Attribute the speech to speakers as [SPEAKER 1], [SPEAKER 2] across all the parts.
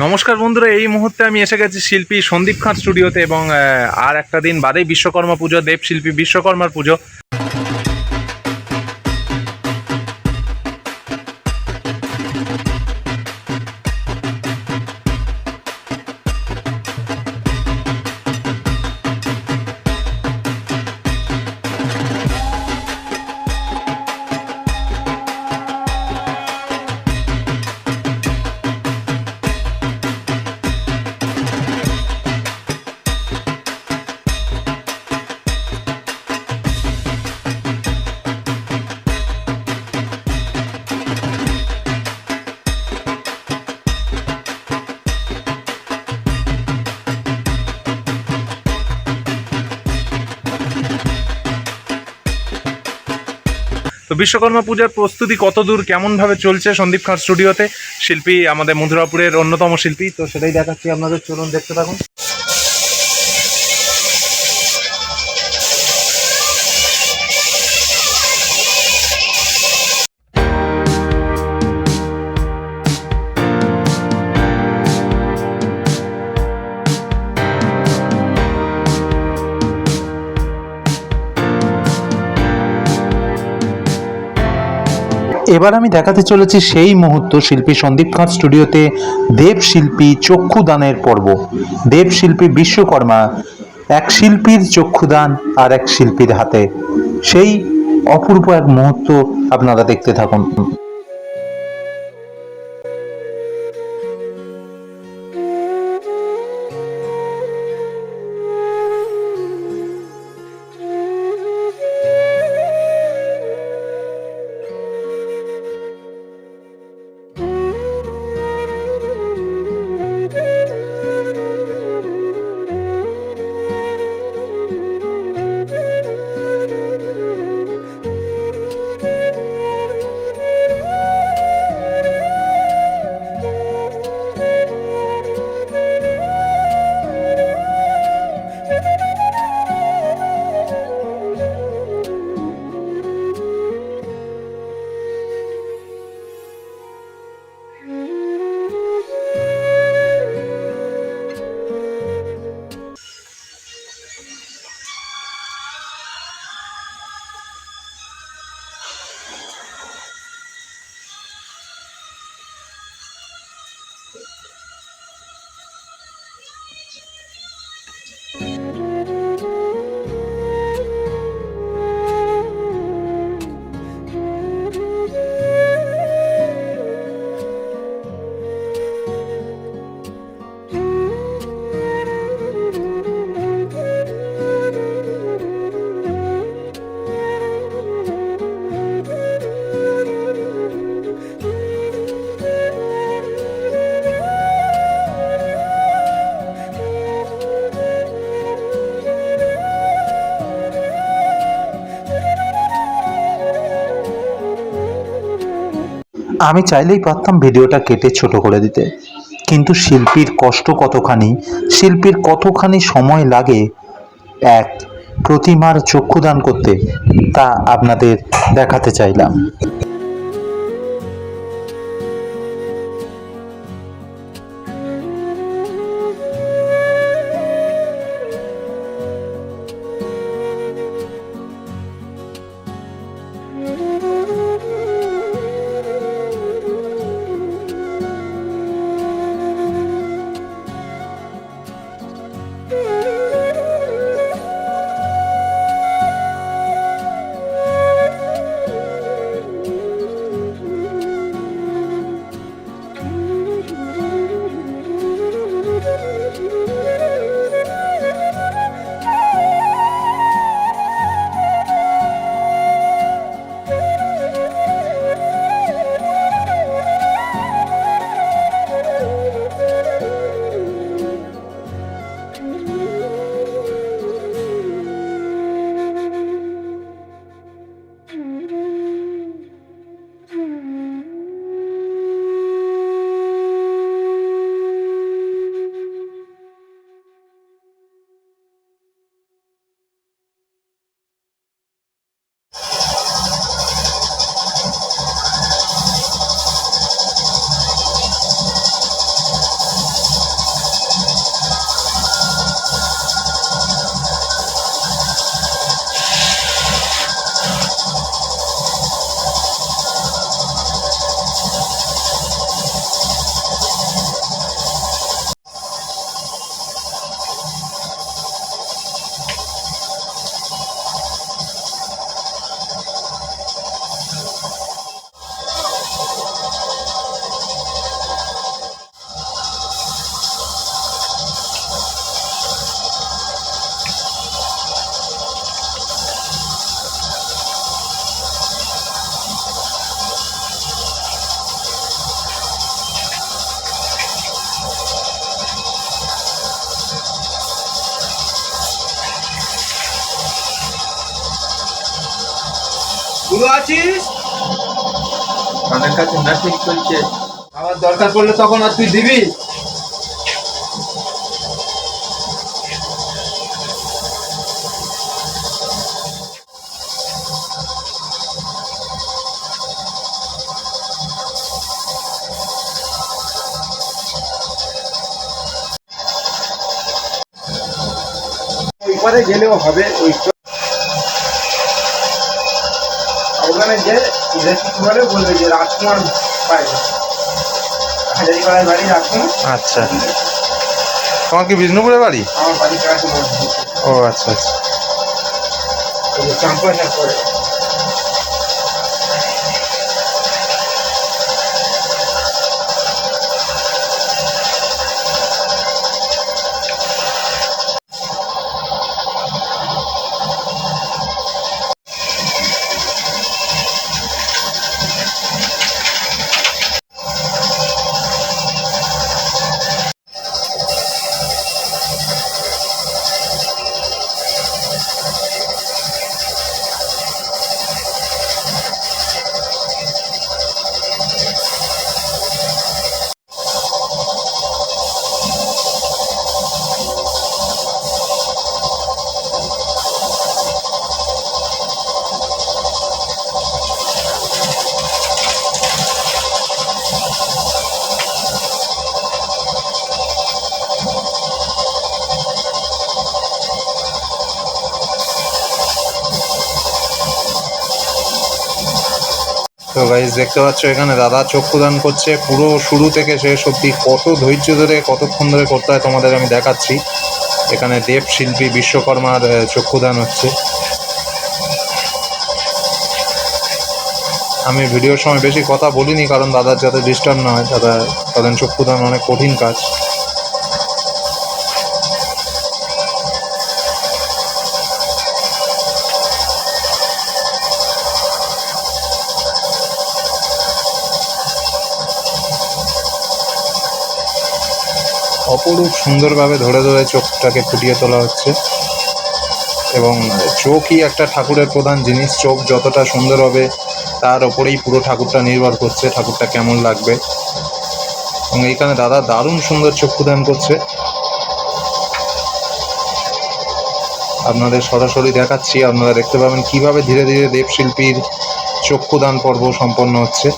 [SPEAKER 1] নমস্কার বন্ধুরা, এই মুহূর্তে আমি এসে গেছি শিল্পী সন্দীপ খান স্টুডিওতে এবং আর একটা দিন বাদেই বিশ্বকর্মা পুজো, দেবশিল্পী বিশ্বকর্মার পুজো। তো বিশ্বকর্মা পূজার প্রস্তুতি কত দূর, কেমনভাবে চলছে সন্দীপ খান স্টুডিওতে? শিল্পী আমাদের মথুরাপুরের অন্যতম শিল্পী, তো সেটাই দেখাচ্ছি আপনাদের, চলুন দেখতে থাকুন।
[SPEAKER 2] এবার আমি দেখাতে চলেছি সেই মুহূর্ত শিল্পী সন্দীপ খান স্টুডিওতে দেবশিল্পী চক্ষুদানের পর্ব। দেবশিল্পী বিশ্বকর্মা, এক শিল্পীর চক্ষুদান আর এক শিল্পীর হাতে, সেই অপূর্ব এক মুহূর্ত আপনারা দেখতে থাকুন। আমি চাইলেই পারতাম ভিডিওটা কেটে ছোট করে দিতে, কিন্তু শিল্পীর কষ্ট কতখানি, শিল্পীর কতখানি সময় লাগে এক প্রতিমার চক্ষুদান করতে, তা আপনাদের দেখাতে চাইলাম।
[SPEAKER 3] ভালো আছিস?
[SPEAKER 4] তাদের কাছে মেসেজ চলছে।
[SPEAKER 3] আমার দরকার পড়লে তখন আর তুই দিবি? ওইপারে গেলেও হবে, ওখানে যে রেস্টুরেন্টে বলবে যে রাজকুমার পায়, হাজারিপাড়ায় বাড়ি রাজকুমার।
[SPEAKER 1] আচ্ছা, তোমার কি বিষ্ণুপুরে বাড়ি?
[SPEAKER 3] আমার বাড়ির কাছে বলছে
[SPEAKER 1] ও আচ্ছা আচ্ছা।
[SPEAKER 3] ওই যে চাম্পাশা করে।
[SPEAKER 1] তো গাইজ দেখতে পাচ্ছ এখানে দাদা চক্ষুদান করছে পুরো শুরু থেকে শেষ অবধি। কত ধৈর্য ধরে কতক্ষণ ধরে করতে হয় তোমাদের আমি দেখাচ্ছি। এখানে দেব শিল্পী বিশ্বকর্মার চক্ষুদান হচ্ছে। আমি ভিডিওর সময় বেশি কথা বলিনি কারণ দাদার যাতে ডিস্টার্ব না হয়। দাদা কারণ চক্ষুদান অনেক কঠিন কাজ। অপরূপ সুন্দরভাবে ধরে ধরে চোখটাকে ফুটিয়ে তোলা হচ্ছে এবং চোখই একটা ঠাকুরের প্রধান জিনিস। চোখ যতটা সুন্দর হবে তার ওপরেই পুরো ঠাকুরটা নির্ভর করছে, ঠাকুরটা কেমন লাগবে। এবং এইখানে দাদা দারুণ সুন্দর চক্ষুদান করছে, আপনাদের সরাসরি দেখাচ্ছি। আপনারা দেখতে পাবেন কিভাবে ধীরে ধীরে দেবশিল্পীর চক্ষুদান পর্ব সম্পন্ন হচ্ছে।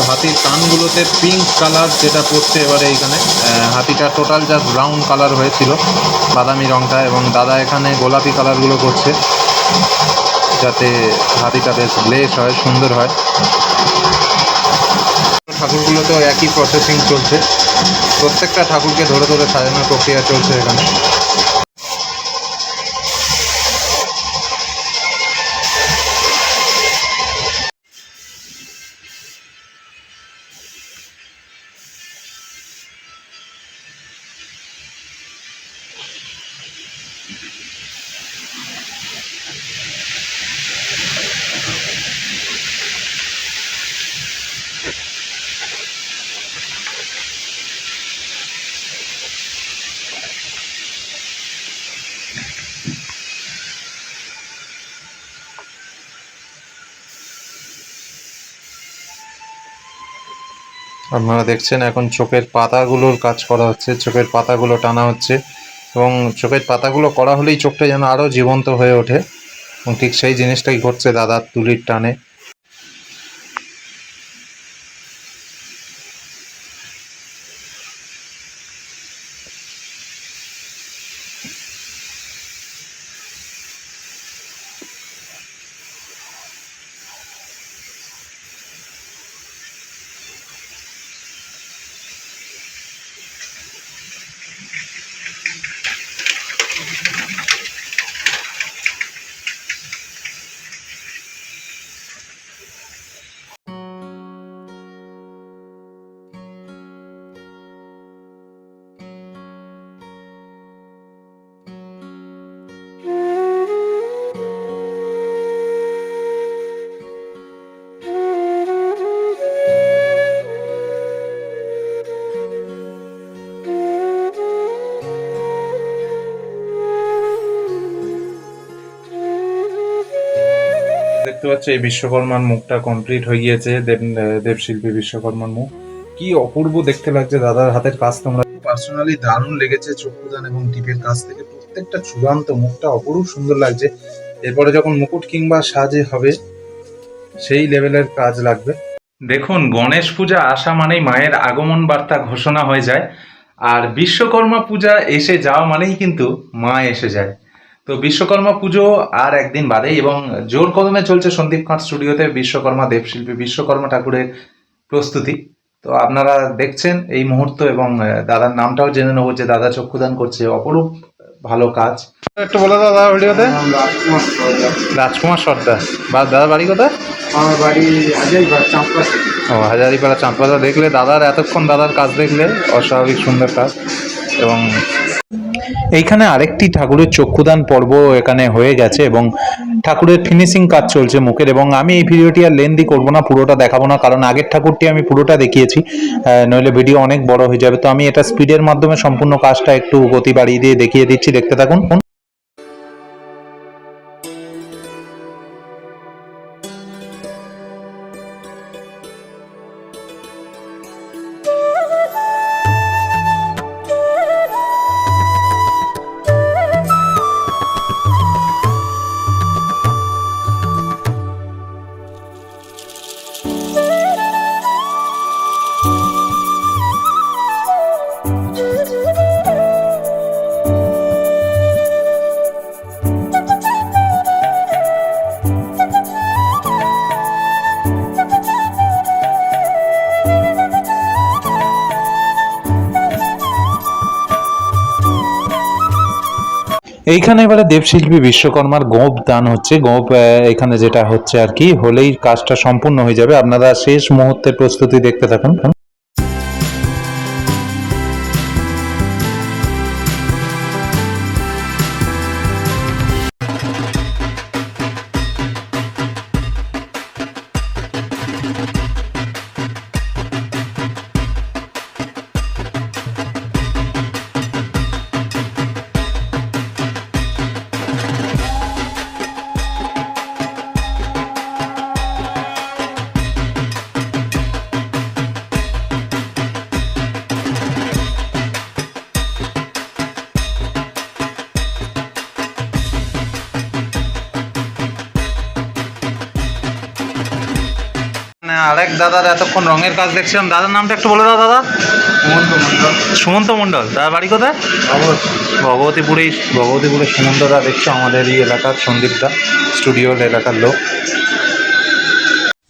[SPEAKER 1] হাতির কানগুলোতে পিঙ্ক কালার যেটা পড়ছে এবারে এইখানে। হাতিটা টোটাল জাস্ট ব্রাউন কালার হয়েছিল, বাদামি রঙটা, এবং দাদা এখানে গোলাপি কালারগুলো করছে যাতে হাতিটা বেশ গ্লেস হয়, সুন্দর হয়। ঠাকুরগুলোতেও একই প্রসেসিং চলছে, প্রত্যেকটা ঠাকুরকে ধরে ধরে সাজানোর প্রক্রিয়া চলছে এখানে। আপনারা দেখছেন এখন চোখের পাতাগুলোর কাজ করা হচ্ছে, চোখের পাতাগুলো টানা হচ্ছে এবং চোখের পাতাগুলো করা হলেই চোখটা যেন আরও জীবন্ত হয়ে ওঠে, এবং ঠিক সেই জিনিসটাই ঘটছে দাদার তুলির টানে। দেখতে পাচ্ছ এই বিশ্বকর্মার মুখটা কমপ্লিট হয়ে গিয়েছে। দেবশিল্পী বিশ্বকর্মার মুখ কি অপূর্ব দেখতে লাগছে। দাদার হাতের কাজ তোমরা পার্সোনালি দারুণ লেগেছে। চক্ষুদান এবং টিপের কাছ থেকে প্রত্যেকটা চূড়ান্ত মুখটা অপরূপ সুন্দর লাগছে। এরপরে যখন মুকুট কিংবা সাজে হবে সেই লেভেলের কাজ লাগবে। দেখুন, গণেশ পূজা আসা মানেই মায়ের আগমন বার্তা ঘোষণা হয়ে যায়, আর বিশ্বকর্মা পূজা এসে যাওয়া মানেই কিন্তু মা এসে যায়। তো বিশ্বকর্মা পুজো আর একদিন বাদেই, এবং জোর কদমে চলছে সন্দীপ কাঁট স্টুডিওতে বিশ্বকর্মা দেবশিল্পী বিশ্বকর্মা ঠাকুরের প্রস্তুতি। তো আপনারা দেখছেন এই মুহূর্ত, এবং দাদার নামটাও জেনে নেবো যে দাদা চক্ষুদান করছে। অপরূপ ভালো কাজ। একটু বলে দাদা ভিডিওতে। রাজকুমার সর্দার। দাদার বাড়ি কোথায়?
[SPEAKER 3] আমার বাড়ি হাজারিপাড়া চাঁপড়া।
[SPEAKER 1] ও, হাজারিপাড়া চাঁদপাড়া। দেখলে দাদার এতক্ষণ দাদার কাজ দেখলে অস্বাভাবিক সুন্দর কাজ। এবং
[SPEAKER 2] এইখানে আরেকটি ঠাকুরের চক্ষুদান পর্ব এখানে হয়ে গেছে এবং ঠাকুরের ফিনিশিং কাজ চলছে মুখের। এবং আমি এই ভিডিওটি আর লেন্দি করব না, পুরোটা দেখাবো না, কারণ আগের ঠাকুরটি আমি পুরোটা দেখিয়েছি, নইলে ভিডিও অনেক বড় হয়ে যাবে। তো আমি এটা স্পিডের মাধ্যমে সম্পূর্ণ কাজটা একটু গতি বাড়িয়ে দিয়ে দেখিয়ে দিচ্ছি, দেখতে থাকুন। এইখানে এবারে দেবশিল্পী বিশ্বকর্মার গোপ দান হচ্ছে। গোপ এখানে যেটা হচ্ছে আর কি, হলেই কাজটা সম্পূর্ণ হয়ে যাবে। আপনারা শেষ মুহূর্তের প্রস্তুতি দেখতে থাকুন।
[SPEAKER 1] আরেক দাদার এতক্ষণ রঙের কাজ দেখছিলাম। দাদার নামটা একটু বলে দাও দাদা। সুমন্ত মণ্ডল। দাদার বাড়ি কোথায়? ভগবতীপুরে সুমন্ত দা দেখছো, আমাদের এই এলাকার সন্দীপদা স্টুডিওর এলাকার লোক।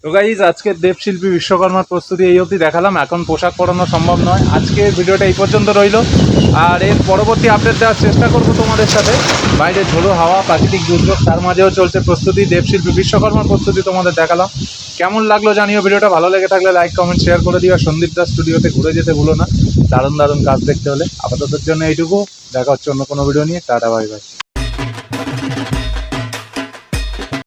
[SPEAKER 1] তো গাইজ, আজকের দেবশিল্পী বিশ্বকর্মার প্রস্তুতি এই অবধি দেখালাম। এখন পোশাক পরানো সম্ভব নয়। আজকের ভিডিওটা এই পর্যন্ত রইল, আর এর পরবর্তী আপডেট দেওয়ার চেষ্টা করব তোমাদের সাথে। বাইরে ঝোড়ো হাওয়া, প্রাকৃতিক দুর্যোগ, তার মাঝেও চলছে প্রস্তুতি। দেবশিল্পী বিশ্বকর্মার প্রস্তুতি তোমাদের দেখালাম। কেমন লাগলো জানিও। ভিডিওটা ভালো লেগে থাকলে লাইক কমেন্ট শেয়ার করে দিও। সন্দীপ দাস স্টুডিওতে ঘুরে যেতে ভুলো না, দারুণ দারুণ কাজ দেখতে হলে। আপাততের জন্য এইটুকু, দেখা হচ্ছে অন্য কোনো ভিডিও নিয়ে। Tata, bye bye.